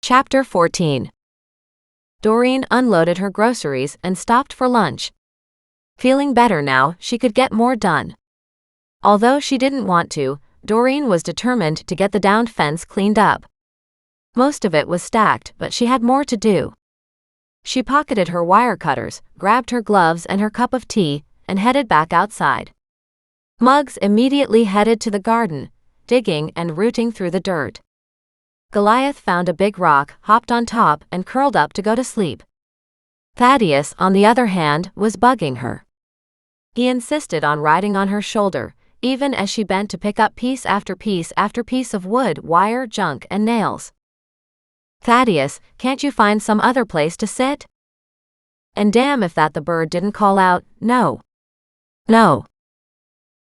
Chapter 14. Doreen unloaded her groceries and stopped for lunch. Feeling better now, she could get more done. Although she didn't want to, Doreen was determined to get the downed fence cleaned up. Most of it was stacked, but she had more to do. She pocketed her wire cutters, grabbed her gloves and her cup of tea, and headed back outside. Muggs immediately headed to the garden, digging and rooting through the dirt. Goliath found a big rock, hopped on top, and curled up to go to sleep. Thaddeus, on the other hand, was bugging her. He insisted on riding on her shoulder, even as she bent to pick up piece after piece of wood, wire, junk, and nails. "Thaddeus, can't you find some other place to sit?" And damn if that the bird didn't call out, "No. No."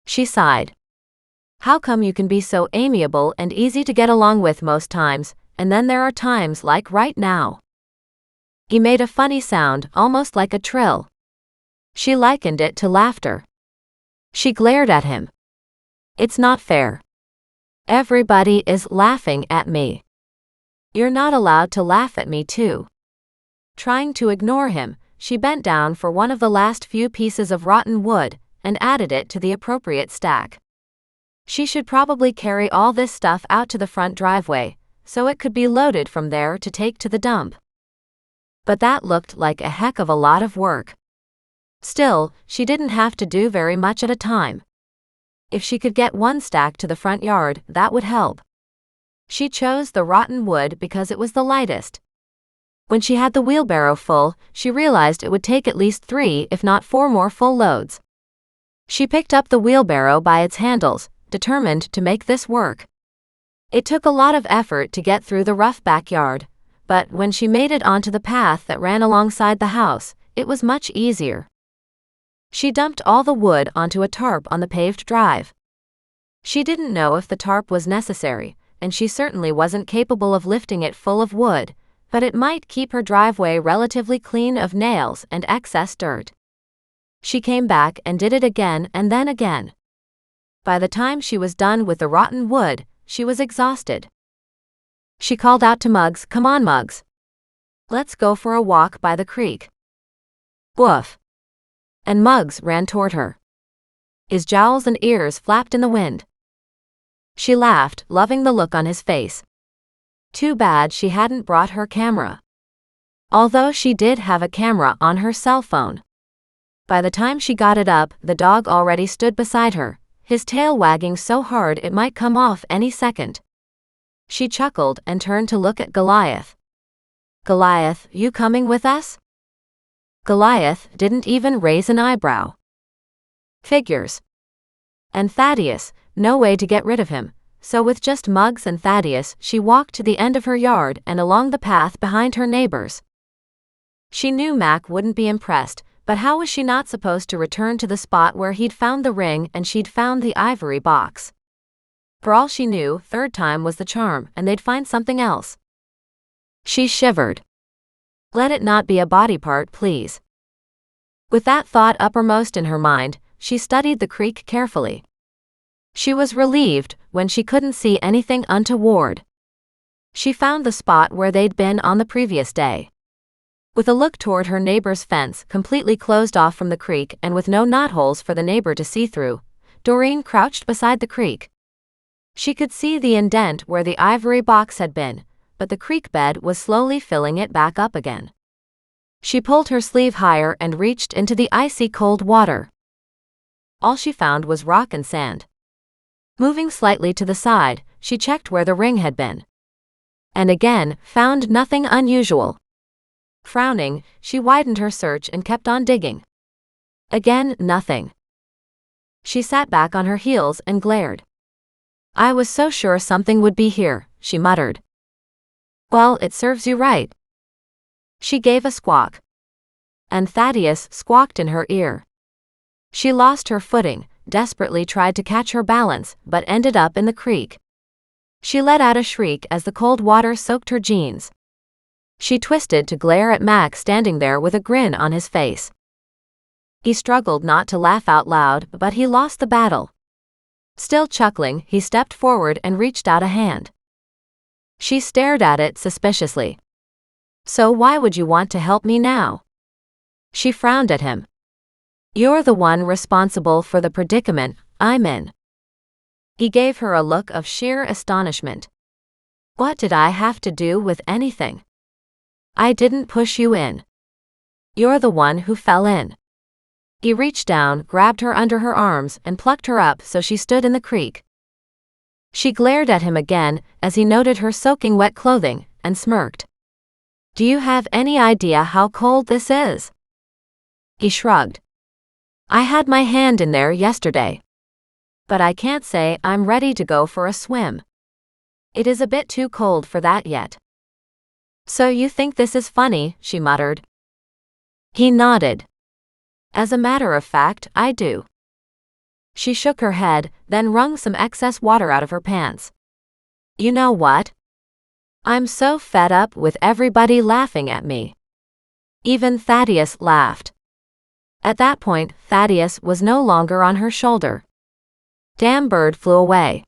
She sighed. "How come you can be so amiable and easy to get along with most times, and then there are times like right now?" He made a funny sound, almost like a trill. She likened it to laughter. She glared at him. "It's not fair. Everybody is laughing at me. You're not allowed to laugh at me too." Trying to ignore him, she bent down for one of the last few pieces of rotten wood and added it to the appropriate stack. She should probably carry all this stuff out to the front driveway, so it could be loaded from there to take to the dump. But that looked like a heck of a lot of work. Still, she didn't have to do very much at a time. If she could get one stack to the front yard, that would help. She chose the rotten wood because it was the lightest. When she had the wheelbarrow full, she realized it would take at least 3 if not 4 more full loads. She picked up the wheelbarrow by its handles, determined to make this work. It took a lot of effort to get through the rough backyard, but when she made it onto the path that ran alongside the house, it was much easier. She dumped all the wood onto a tarp on the paved drive. She didn't know if the tarp was necessary, and she certainly wasn't capable of lifting it full of wood, but it might keep her driveway relatively clean of nails and excess dirt. She came back and did it again and then again. By the time she was done with the rotten wood, she was exhausted. She called out to Muggs, "Come on, Muggs. Let's go for a walk by the creek." "Woof." And Muggs ran toward her. His jowls and ears flapped in the wind. She laughed, loving the look on his face. Too bad she hadn't brought her camera. Although she did have a camera on her cell phone. By the time she got it up, the dog already stood beside her, his tail wagging so hard it might come off any second. She chuckled and turned to look at Goliath. "Goliath, you coming with us?" Goliath didn't even raise an eyebrow. Figures. And Thaddeus, no way to get rid of him, so with just Muggs and Thaddeus, she walked to the end of her yard and along the path behind her neighbors. She knew Mac wouldn't be impressed, but how was she not supposed to return to the spot where he'd found the ring and she'd found the ivory box? For all she knew, third time was the charm and they'd find something else. She shivered. Let it not be a body part, please. With that thought uppermost in her mind, she studied the creek carefully. She was relieved when she couldn't see anything untoward. She found the spot where they'd been on the previous day. With a look toward her neighbor's fence, completely closed off from the creek and with no knotholes for the neighbor to see through, Doreen crouched beside the creek. She could see the indent where the ivory box had been, but the creek bed was slowly filling it back up again. She pulled her sleeve higher and reached into the icy cold water. All she found was rock and sand. Moving slightly to the side, she checked where the ring had been. And again, found nothing unusual. Frowning, she widened her search and kept on digging. Again, nothing. She sat back on her heels and glared. "I was so sure something would be here," she muttered. "Well, it serves you right." She gave a squawk. And Thaddeus squawked in her ear. She lost her footing, desperately tried to catch her balance, but ended up in the creek. She let out a shriek as the cold water soaked her jeans. She twisted to glare at Mac standing there with a grin on his face. He struggled not to laugh out loud, but he lost the battle. Still chuckling, he stepped forward and reached out a hand. She stared at it suspiciously. So why would you want to help me now? She frowned at him. You're the one responsible for the predicament I'm in. He gave her a look of sheer astonishment. What did I have to do with anything? I didn't push you in. You're the one who fell in. He reached down, grabbed her under her arms, and plucked her up so she stood in the creek. She glared at him again as he noted her soaking wet clothing, and smirked. Do you have any idea how cold this is? He shrugged. I had my hand in there yesterday. But I can't say I'm ready to go for a swim. It is a bit too cold for that yet. So you think this is funny, she muttered. He nodded. As a matter of fact, I do. She shook her head, then wrung some excess water out of her pants. You know what? I'm so fed up with everybody laughing at me. Even Thaddeus laughed. At that point, Thaddeus was no longer on her shoulder. Damn bird flew away.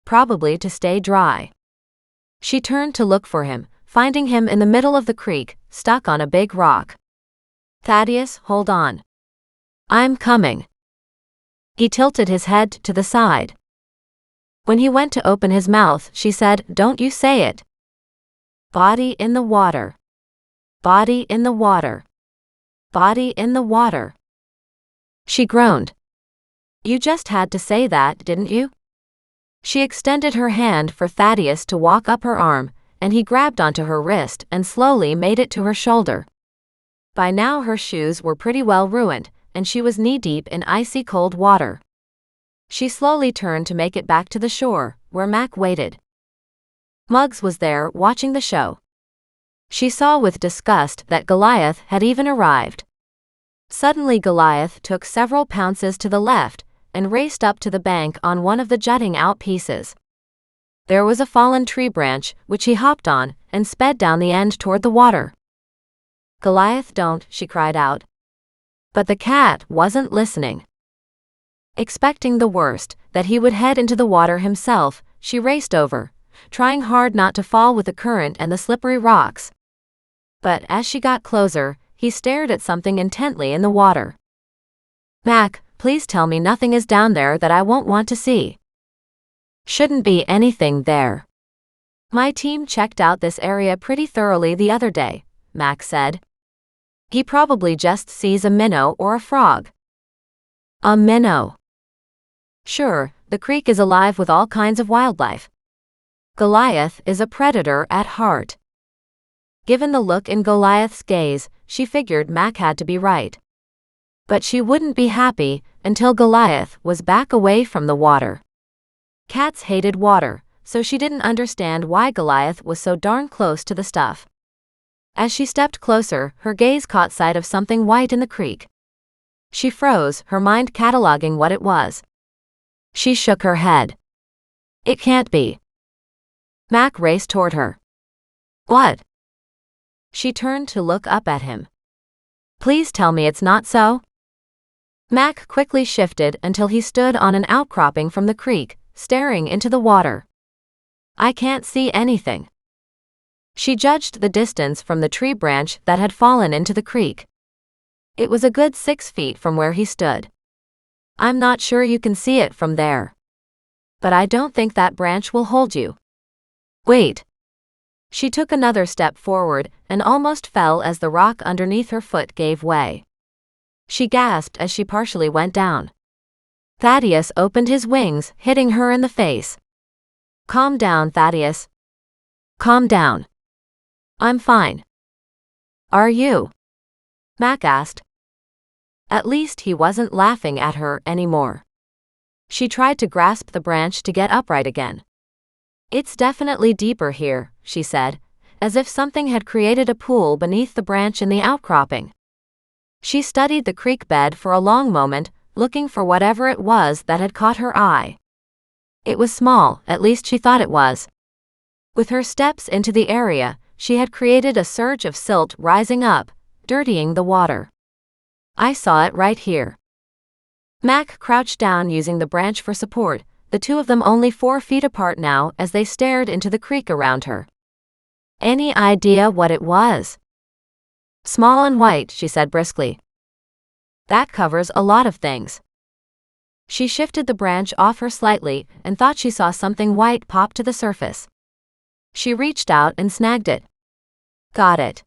Probably to stay dry. She turned to look for him, finding him in the middle of the creek, stuck on a big rock. Thaddeus, hold on. I'm coming. He tilted his head to the side. When he went to open his mouth, she said, Don't you say it. Body in the water. Body in the water. Body in the water. She groaned. You just had to say that, didn't you? She extended her hand for Thaddeus to walk up her arm, and he grabbed onto her wrist and slowly made it to her shoulder. By now her shoes were pretty well ruined, and she was knee-deep in icy cold water. She slowly turned to make it back to the shore, where Mac waited. Muggs was there, watching the show. She saw with disgust that Goliath had even arrived. Suddenly Goliath took several pounces to the left, and raced up to the bank on one of the jutting-out pieces. There was a fallen tree branch, which he hopped on, and sped down the end toward the water. Goliath, don't, she cried out. But the cat wasn't listening. Expecting the worst, that he would head into the water himself, she raced over, trying hard not to fall with the current and the slippery rocks. But as she got closer, he stared at something intently in the water. Mac, please tell me nothing is down there that I won't want to see. Shouldn't be anything there. My team checked out this area pretty thoroughly the other day, Mac said. He probably just sees a minnow or a frog. A minnow. Sure, the creek is alive with all kinds of wildlife. Goliath is a predator at heart. Given the look in Goliath's gaze, she figured Mac had to be right. But she wouldn't be happy until Goliath was back away from the water. Cats hated water, so she didn't understand why Goliath was so darn close to the stuff. As she stepped closer, her gaze caught sight of something white in the creek. She froze, her mind cataloging what it was. She shook her head. It can't be. Mac raced toward her. What? She turned to look up at him. Please tell me it's not so. Mac quickly shifted until he stood on an outcropping from the creek, staring into the water. I can't see anything. She judged the distance from the tree branch that had fallen into the creek. It was a good 6 feet from where he stood. I'm not sure you can see it from there. But I don't think that branch will hold you. Wait. She took another step forward and almost fell as the rock underneath her foot gave way. She gasped as she partially went down. Thaddeus opened his wings, hitting her in the face. Calm down, Thaddeus. Calm down. I'm fine. Are you? Mac asked. At least he wasn't laughing at her anymore. She tried to grasp the branch to get upright again. It's definitely deeper here, she said, as if something had created a pool beneath the branch in the outcropping. She studied the creek bed for a long moment, looking for whatever it was that had caught her eye. It was small, at least she thought it was. With her steps into the area, she had created a surge of silt rising up, dirtying the water. I saw it right here. Mac crouched down using the branch for support, the two of them only 4 feet apart now as they stared into the creek around her. Any idea what it was? Small and white, she said briskly. That covers a lot of things. She shifted the branch off her slightly and thought she saw something white pop to the surface. She reached out and snagged it. Got it.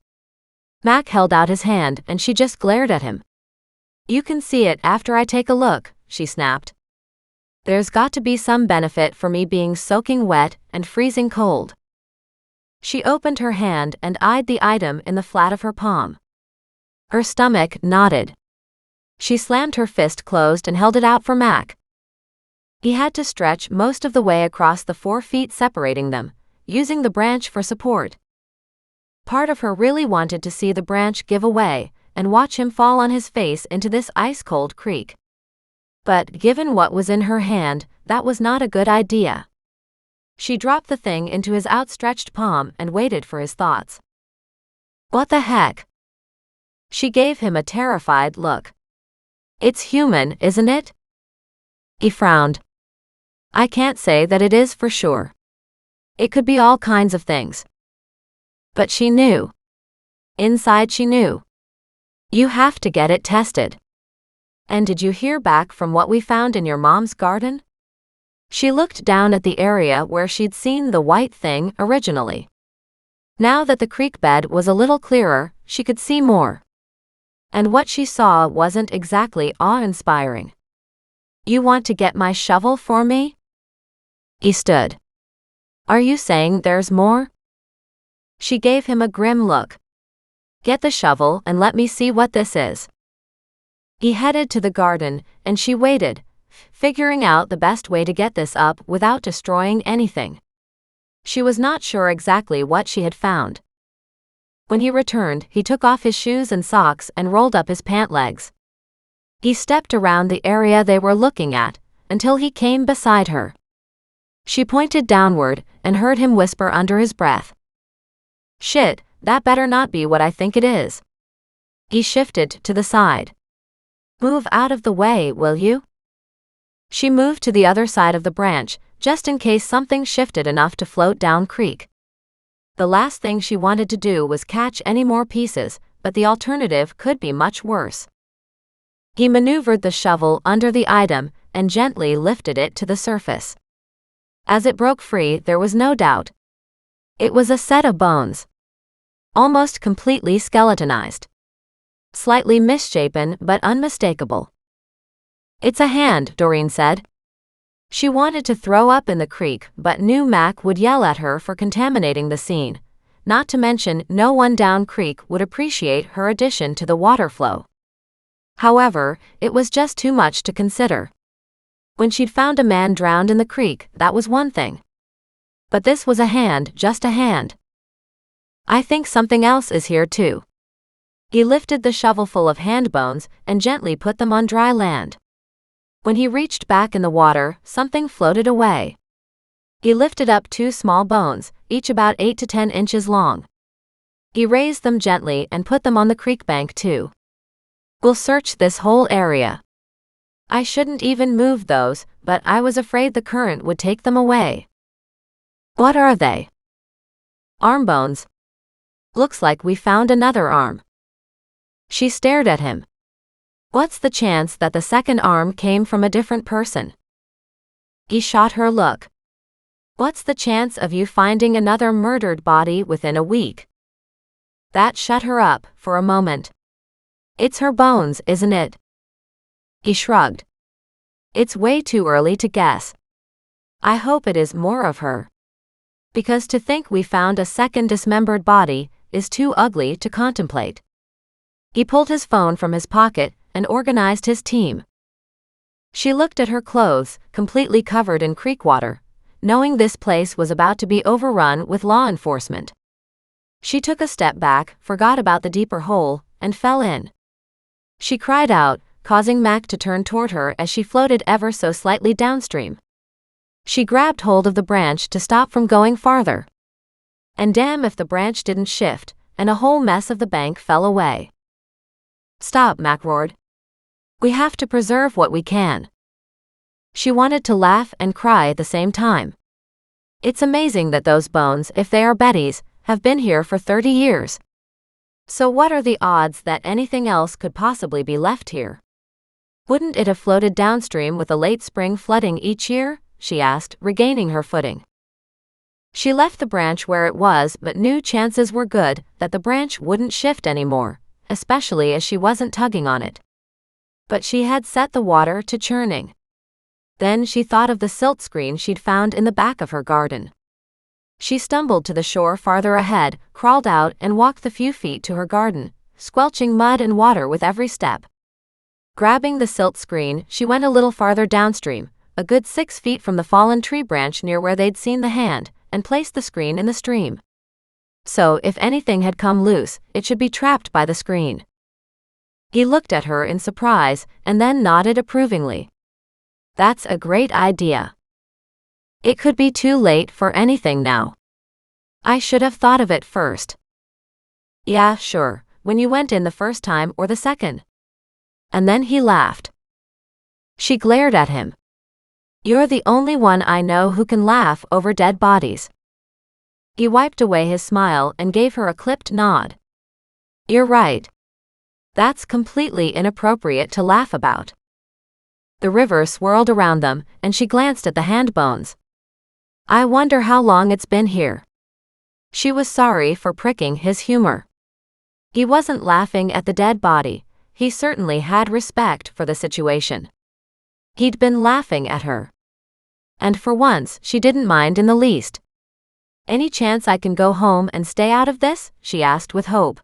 Mac held out his hand and she just glared at him. You can see it after I take a look, she snapped. There's got to be some benefit for me being soaking wet and freezing cold. She opened her hand and eyed the item in the flat of her palm. Her stomach knotted. She slammed her fist closed and held it out for Mac. He had to stretch most of the way across the 4 feet separating them, using the branch for support. Part of her really wanted to see the branch give away and watch him fall on his face into this ice-cold creek. But given what was in her hand, that was not a good idea. She dropped the thing into his outstretched palm and waited for his thoughts. What the heck? She gave him a terrified look. It's human, isn't it? He frowned. I can't say that it is for sure. It could be all kinds of things. But she knew. Inside she knew. You have to get it tested. And did you hear back from what we found in your mom's garden? She looked down at the area where she'd seen the white thing originally. Now that the creek bed was a little clearer, she could see more. And what she saw wasn't exactly awe-inspiring. You want to get my shovel for me? He stood. Are you saying there's more? She gave him a grim look. Get the shovel and let me see what this is. He headed to the garden, and she waited, figuring out the best way to get this up without destroying anything. She was not sure exactly what she had found. When he returned, he took off his shoes and socks and rolled up his pant legs. He stepped around the area they were looking at, until he came beside her. She pointed downward and heard him whisper under his breath. Shit, that better not be what I think it is. He shifted to the side. Move out of the way, will you? She moved to the other side of the branch, just in case something shifted enough to float down creek. The last thing she wanted to do was catch any more pieces, but the alternative could be much worse. He maneuvered the shovel under the item and gently lifted it to the surface. As it broke free, there was no doubt. It was a set of bones. Almost completely skeletonized. Slightly misshapen but unmistakable. It's a hand, Doreen said. She wanted to throw up in the creek but knew Mac would yell at her for contaminating the scene, not to mention no one down creek would appreciate her addition to the water flow. However, it was just too much to consider. When she'd found a man drowned in the creek, that was one thing. But this was a hand, just a hand. I think something else is here too. He lifted the shovelful of hand bones and gently put them on dry land. When he reached back in the water, something floated away. He lifted up 2 small bones, each about 8 to 10 inches long. He raised them gently and put them on the creek bank too. We'll search this whole area. I shouldn't even move those, but I was afraid the current would take them away. What are they? Arm bones. Looks like we found another arm. She stared at him. What's the chance that the second arm came from a different person? He shot her look. What's the chance of you finding another murdered body within a week? That shut her up for a moment. It's her bones, isn't it? He shrugged. It's way too early to guess. I hope it is more of her. Because to think we found a second dismembered body is too ugly to contemplate. He pulled his phone from his pocket and organized his team. She looked at her clothes, completely covered in creek water, knowing this place was about to be overrun with law enforcement. She took a step back, forgot about the deeper hole, and fell in. She cried out, causing Mac to turn toward her as she floated ever so slightly downstream. She grabbed hold of the branch to stop from going farther. And damn if the branch didn't shift, and a whole mess of the bank fell away. Stop, Mac roared. We have to preserve what we can. She She wanted to laugh and cry at the same time. It's amazing that those bones, if they are Betty's, have been here for 30 years. So what are the odds that anything else could possibly be left here? Wouldn't it have floated downstream with the late spring flooding each year? She asked, regaining her footing. She left the branch where it was, but knew chances were good that the branch wouldn't shift anymore, especially as she wasn't tugging on it. But she had set the water to churning. Then she thought of the silt screen she'd found in the back of her garden. She stumbled to the shore farther ahead, crawled out and walked the few feet to her garden, squelching mud and water with every step. Grabbing the silt screen, she went a little farther downstream, a good 6 feet from the fallen tree branch near where they'd seen the hand, and placed the screen in the stream. So, if anything had come loose, it should be trapped by the screen. He looked at her in surprise, and then nodded approvingly. That's a great idea. It could be too late for anything now. I should have thought of it first. Yeah, sure, when you went in the first time or the second. And then he laughed. She glared at him. You're the only one I know who can laugh over dead bodies. He wiped away his smile and gave her a clipped nod. You're right. That's completely inappropriate to laugh about. The river swirled around them, and she glanced at the hand bones. I wonder how long it's been here. She was sorry for pricking his humor. He wasn't laughing at the dead body. He certainly had respect for the situation. He'd been laughing at her. And for once, she didn't mind in the least. Any chance I can go home and stay out of this? She asked with hope.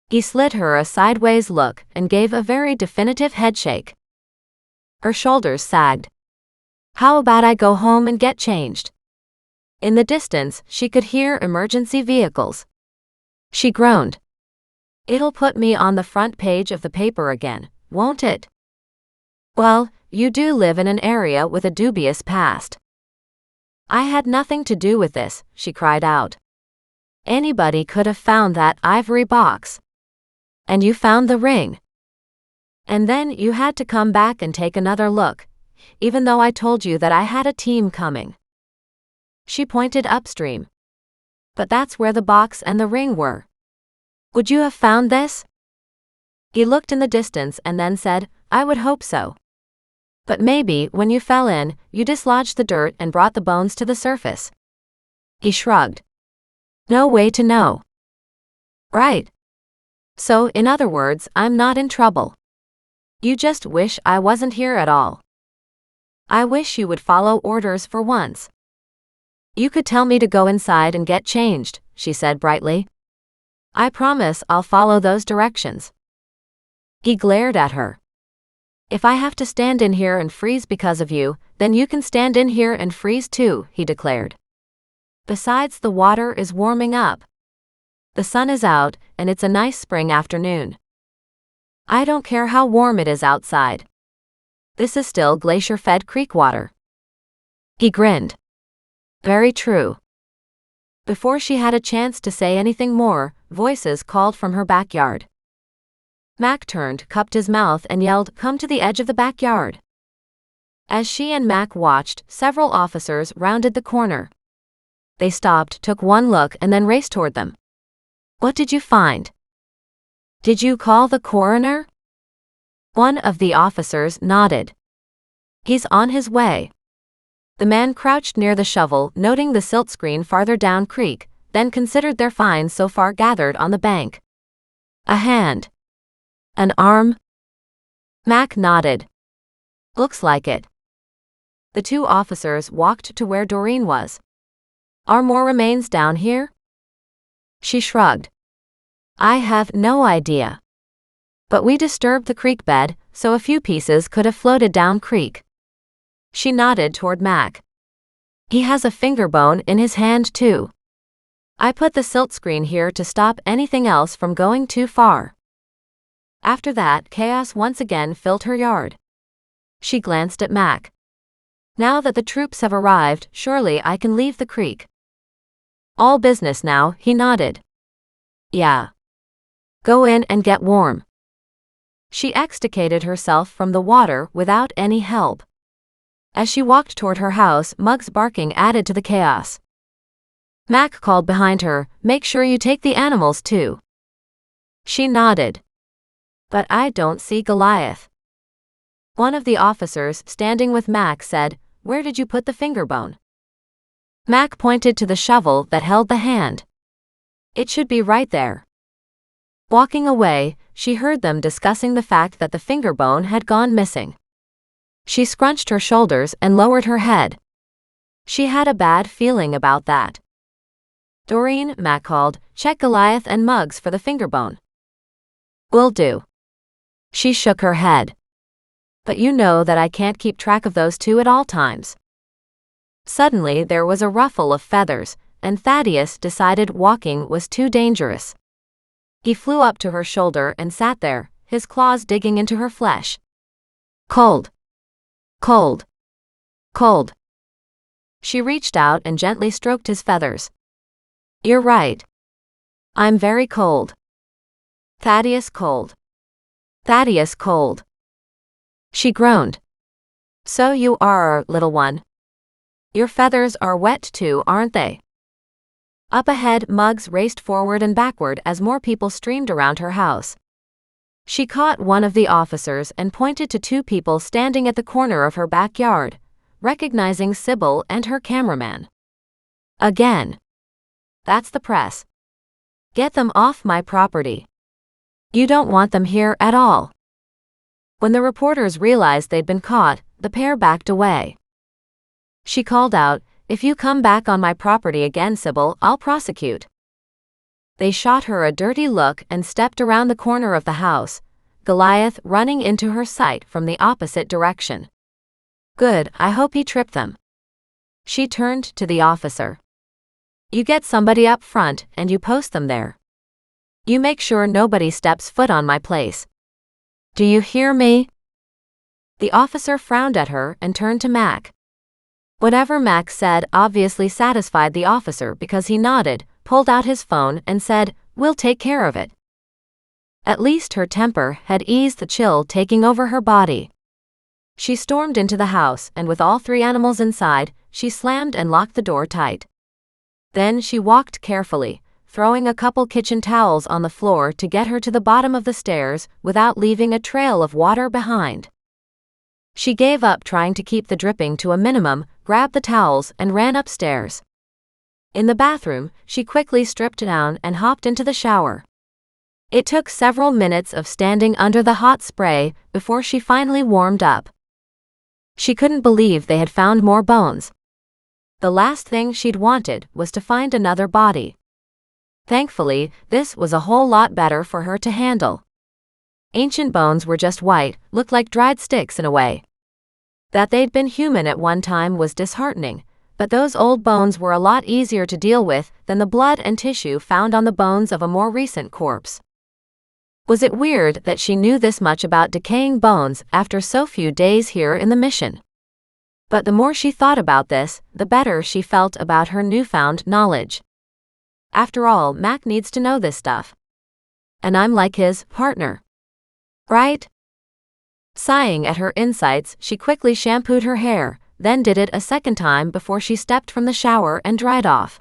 He slid her a sideways look and gave a very definitive headshake. Her shoulders sagged. How about I go home and get changed? In the distance, she could hear emergency vehicles. She groaned. It'll put me on the front page of the paper again, won't it? Well, you do live in an area with a dubious past. I had nothing to do with this, she cried out. Anybody could have found that ivory box. And you found the ring. And then you had to come back and take another look, even though I told you that I had a team coming. She pointed upstream. But that's where the box and the ring were. Would you have found this? He looked in the distance and then said, I would hope so. But maybe, when you fell in, you dislodged the dirt and brought the bones to the surface. He shrugged. No way to know. Right. So, in other words, I'm not in trouble. You just wish I wasn't here at all. I wish you would follow orders for once. You could tell me to go inside and get changed, she said brightly. I promise I'll follow those directions. He glared at her. If I have to stand in here and freeze because of you, then you can stand in here and freeze too, he declared. Besides, the water is warming up. The sun is out, and it's a nice spring afternoon. I don't care how warm it is outside. This is still glacier-fed creek water. He grinned. Very true. Before she had a chance to say anything more, voices called from her backyard. Mac turned, cupped his mouth and yelled, Come to the edge of the backyard. As she and Mac watched, several officers rounded the corner. They stopped, took one look and then raced toward them. What did you find? Did you call the coroner? One of the officers nodded. He's on his way. The man crouched near the shovel, noting the silt screen farther down creek, then considered their finds so far gathered on the bank. A hand. An arm? Mac nodded. Looks like it. The two officers walked to where Doreen was. Are more remains down here? She shrugged. I have no idea. But we disturbed the creek bed, so a few pieces could have floated down creek. She nodded toward Mac. He has a finger bone in his hand too. I put the silt screen here to stop anything else from going too far. After that, chaos once again filled her yard. She glanced at Mac. Now that the troops have arrived, surely I can leave the creek. All business now, he nodded. Yeah. Go in and get warm. She extricated herself from the water without any help. As she walked toward her house, Mug's barking added to the chaos. Mac called behind her, "Make sure you take the animals too." She nodded. "But I don't see Goliath." One of the officers standing with Mac said, "Where did you put the finger bone?" Mac pointed to the shovel that held the hand. "It should be right there." Walking away, she heard them discussing the fact that the finger bone had gone missing. She scrunched her shoulders and lowered her head. She had a bad feeling about that. "Doreen," Mac called, "check Goliath and Muggs for the finger bone." "Will do." She shook her head. "But you know that I can't keep track of those two at all times." Suddenly there was a ruffle of feathers, and Thaddeus decided walking was too dangerous. He flew up to her shoulder and sat there, his claws digging into her flesh. "Cold. Cold. Cold." She reached out and gently stroked his feathers. "You're right. I'm very cold. Thaddeus cold. Thaddeus cold." She groaned. "So you are, little one. Your feathers are wet too, aren't they?" Up ahead, Muggs raced forward and backward as more people streamed around her house. She caught one of the officers and pointed to two people standing at the corner of her backyard, recognizing Sybil and her cameraman. "Again. That's the press. Get them off my property. You don't want them here at all." When the reporters realized they'd been caught, the pair backed away. She called out, "If you come back on my property again, Sybil, I'll prosecute." They shot her a dirty look and stepped around the corner of the house, Goliath running into her sight from the opposite direction. "Good, I hope he tripped them." She turned to the officer. "You get somebody up front and you post them there. You make sure nobody steps foot on my place. Do you hear me?" The officer frowned at her and turned to Mac. Whatever Mac said obviously satisfied the officer because he nodded, pulled out his phone and said, "We'll take care of it." At least her temper had eased the chill taking over her body. She stormed into the house and with all three animals inside, she slammed and locked the door tight. Then she walked carefully, throwing a couple kitchen towels on the floor to get her to the bottom of the stairs without leaving a trail of water behind. She gave up trying to keep the dripping to a minimum, grabbed the towels and ran upstairs. In the bathroom, she quickly stripped down and hopped into the shower. It took several minutes of standing under the hot spray before she finally warmed up. She couldn't believe they had found more bones. The last thing she'd wanted was to find another body. Thankfully, this was a whole lot better for her to handle. Ancient bones were just white, looked like dried sticks in a way. That they'd been human at one time was disheartening, but those old bones were a lot easier to deal with than the blood and tissue found on the bones of a more recent corpse. Was it weird that she knew this much about decaying bones after so few days here in the mission? But the more she thought about this, the better she felt about her newfound knowledge. After all, Mac needs to know this stuff. And I'm like his partner. Right? Sighing at her insights, she quickly shampooed her hair, then did it a second time before she stepped from the shower and dried off.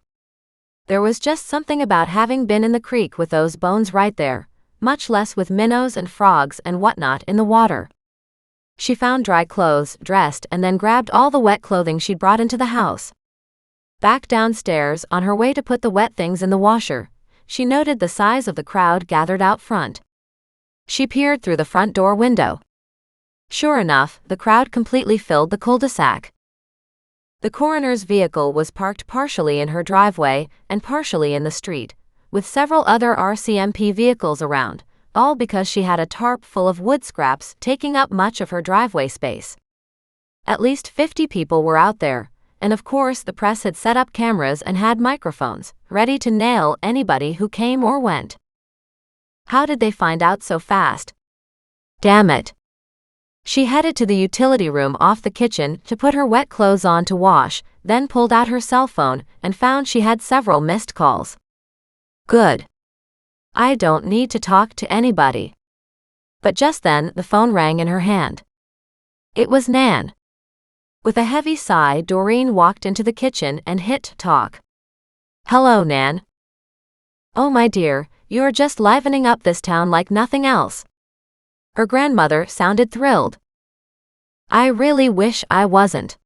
There was just something about having been in the creek with those bones right there, much less with minnows and frogs and whatnot in the water. She found dry clothes, dressed, and then grabbed all the wet clothing she'd brought into the house. Back downstairs, on her way to put the wet things in the washer, she noted the size of the crowd gathered out front. She peered through the front door window. Sure enough, the crowd completely filled the cul-de-sac. The coroner's vehicle was parked partially in her driveway and partially in the street, with several other RCMP vehicles around, all because she had a tarp full of wood scraps taking up much of her driveway space. At least 50 people were out there, and of course the press had set up cameras and had microphones, ready to nail anybody who came or went. How did they find out so fast? Damn it. She headed to the utility room off the kitchen to put her wet clothes on to wash, then pulled out her cell phone and found she had several missed calls. Good. I don't need to talk to anybody. But just then, the phone rang in her hand. It was Nan. With a heavy sigh, Doreen walked into the kitchen and hit talk. "Hello, Nan. Oh, my dear, you're just livening up this town like nothing else." Her grandmother sounded thrilled. "I really wish I wasn't."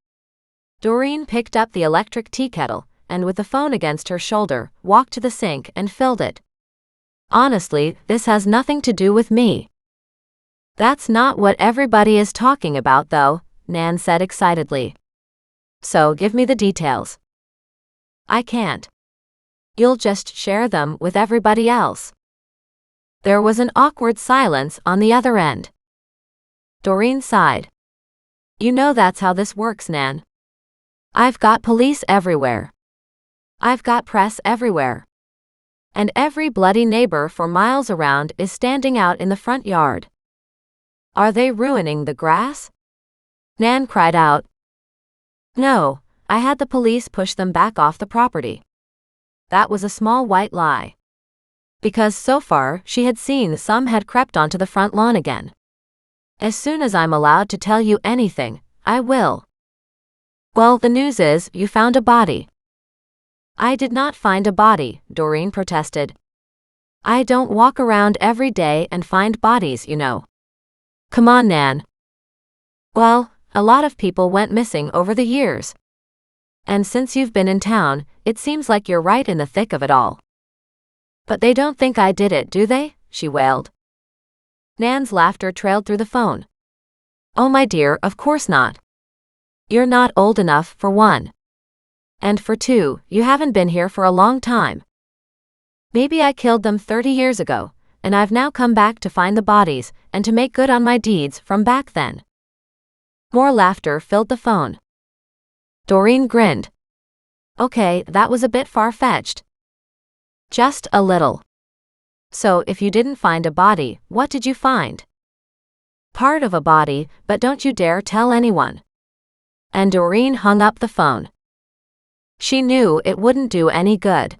Doreen picked up the electric tea kettle and, with the phone against her shoulder, walked to the sink and filled it. "Honestly, this has nothing to do with me." "That's not what everybody is talking about, though," Nan said excitedly. "So give me the details." "I can't. You'll just share them with everybody else." There was an awkward silence on the other end. Doreen sighed. "You know that's how this works, Nan. I've got police everywhere. I've got press everywhere. And every bloody neighbor for miles around is standing out in the front yard." "Are they ruining the grass?" Nan cried out. "No, I had the police push them back off the property." That was a small white lie. Because so far she had seen some had crept onto the front lawn again. "As soon as I'm allowed to tell you anything, I will." "Well, the news is, you found a body." "I did not find a body," Doreen protested. "I don't walk around every day and find bodies, you know." "Come on, Nan." "Well, a lot of people went missing over the years. And since you've been in town, it seems like you're right in the thick of it all." "But they don't think I did it, do they?" she wailed. Nan's laughter trailed through the phone. "Oh, my dear, of course not. You're not old enough, for one. And for two, you haven't been here for a long time. Maybe I killed them 30 years ago, and I've now come back to find the bodies and to make good on my deeds from back then." More laughter filled the phone. Doreen grinned. "Okay, that was a bit far-fetched." "Just a little. So if you didn't find a body, what did you find?" "Part of a body, but don't you dare tell anyone." And Doreen hung up the phone. She knew it wouldn't do any good.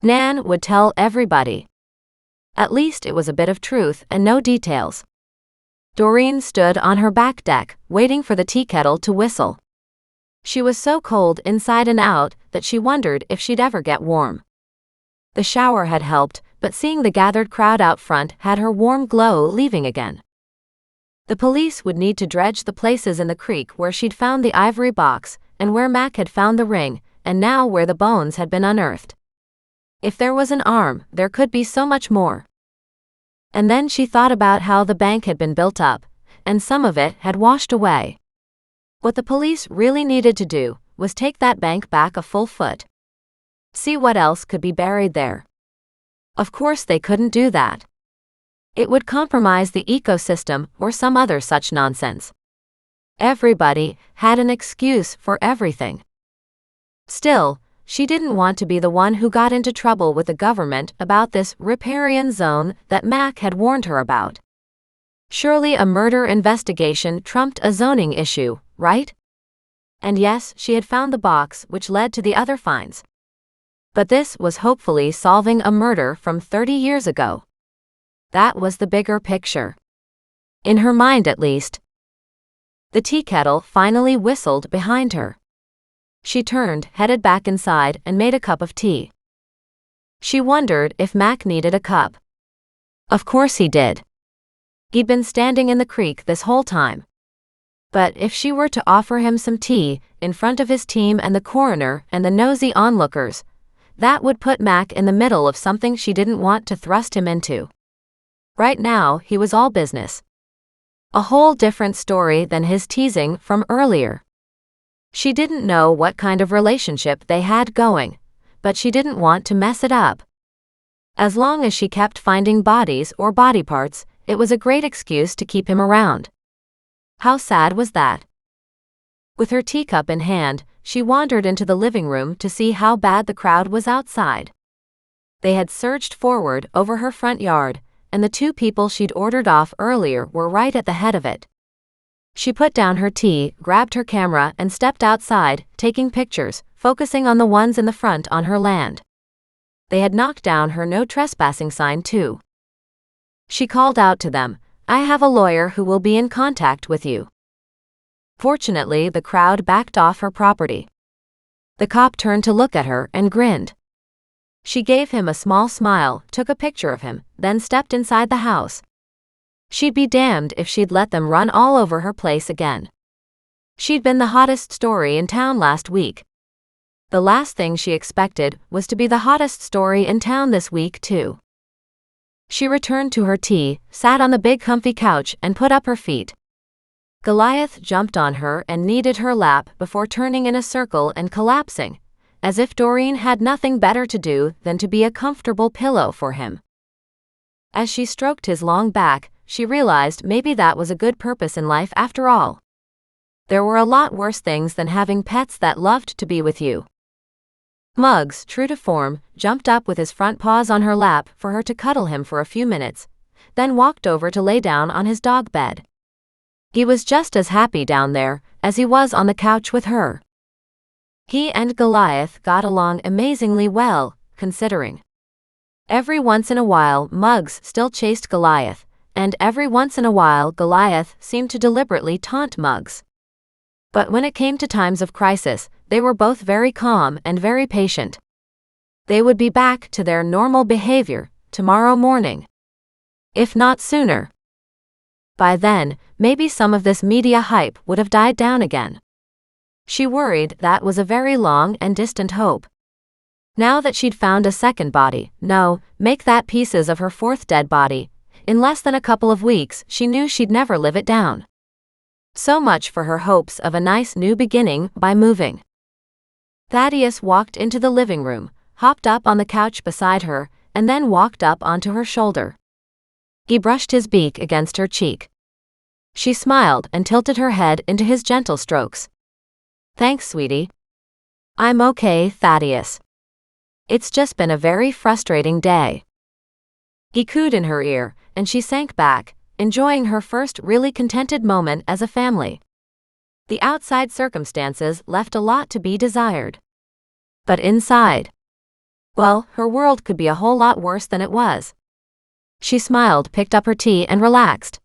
Nan would tell everybody. At least it was a bit of truth and no details. Doreen stood on her back deck, waiting for the tea kettle to whistle. She was so cold inside and out that she wondered if she'd ever get warm. The shower had helped, but seeing the gathered crowd out front had her warm glow leaving again. The police would need to dredge the places in the creek where she'd found the ivory box, and where Mac had found the ring, and now where the bones had been unearthed. If there was an arm, there could be so much more. And then she thought about how the bank had been built up, and some of it had washed away. What the police really needed to do was take that bank back a full foot. See what else could be buried there. Of course they couldn't do that. It would compromise the ecosystem or some other such nonsense. Everybody had an excuse for everything. Still, she didn't want to be the one who got into trouble with the government about this riparian zone that Mac had warned her about. Surely a murder investigation trumped a zoning issue, right? And yes, she had found the box which led to the other finds. But this was hopefully solving a murder from 30 years ago. That was the bigger picture. In her mind, at least. The tea kettle finally whistled behind her. She turned, headed back inside, and made a cup of tea. She wondered if Mac needed a cup. Of course he did. He'd been standing in the creek this whole time. But if she were to offer him some tea, in front of his team and the coroner and the nosy onlookers, that would put Mac in the middle of something she didn't want to thrust him into. Right now, he was all business. A whole different story than his teasing from earlier. She didn't know what kind of relationship they had going, but she didn't want to mess it up. As long as she kept finding bodies or body parts, it was a great excuse to keep him around. How sad was that? With her teacup in hand, she wandered into the living room to see how bad the crowd was outside. They had surged forward over her front yard, and the two people she'd ordered off earlier were right at the head of it. She put down her tea, grabbed her camera, and stepped outside, taking pictures, focusing on the ones in the front on her land. They had knocked down her no trespassing sign too. She called out to them, "I have a lawyer who will be in contact with you." Fortunately, the crowd backed off her property. The cop turned to look at her and grinned. She gave him a small smile, took a picture of him, then stepped inside the house. She'd be damned if she'd let them run all over her place again. She'd been the hottest story in town last week. The last thing she expected was to be the hottest story in town this week, too. She returned to her tea, sat on the big comfy couch, and put up her feet. Goliath jumped on her and kneaded her lap before turning in a circle and collapsing, as if Doreen had nothing better to do than to be a comfortable pillow for him. As she stroked his long back, she realized maybe that was a good purpose in life after all. There were a lot worse things than having pets that loved to be with you. Muggs, true to form, jumped up with his front paws on her lap for her to cuddle him for a few minutes, then walked over to lay down on his dog bed. He was just as happy down there as he was on the couch with her. He and Goliath got along amazingly well, considering. Every once in a while Muggs still chased Goliath, and every once in a while Goliath seemed to deliberately taunt Muggs. But when it came to times of crisis, they were both very calm and very patient. They would be back to their normal behavior tomorrow morning, if not sooner. By then, maybe some of this media hype would have died down again. She worried that was a very long and distant hope. Now that she'd found a second body, no, make that pieces of her fourth dead body, in less than a couple of weeks, she knew she'd never live it down. So much for her hopes of a nice new beginning by moving. Thaddeus walked into the living room, hopped up on the couch beside her, and then walked up onto her shoulder. He brushed his beak against her cheek. She smiled and tilted her head into his gentle strokes. "Thanks, sweetie." "I'm okay, Thaddeus. It's just been a very frustrating day." He cooed in her ear, and she sank back, enjoying her first really contented moment as a family. The outside circumstances left a lot to be desired. But inside, well, her world could be a whole lot worse than it was. She smiled, picked up her tea, and relaxed.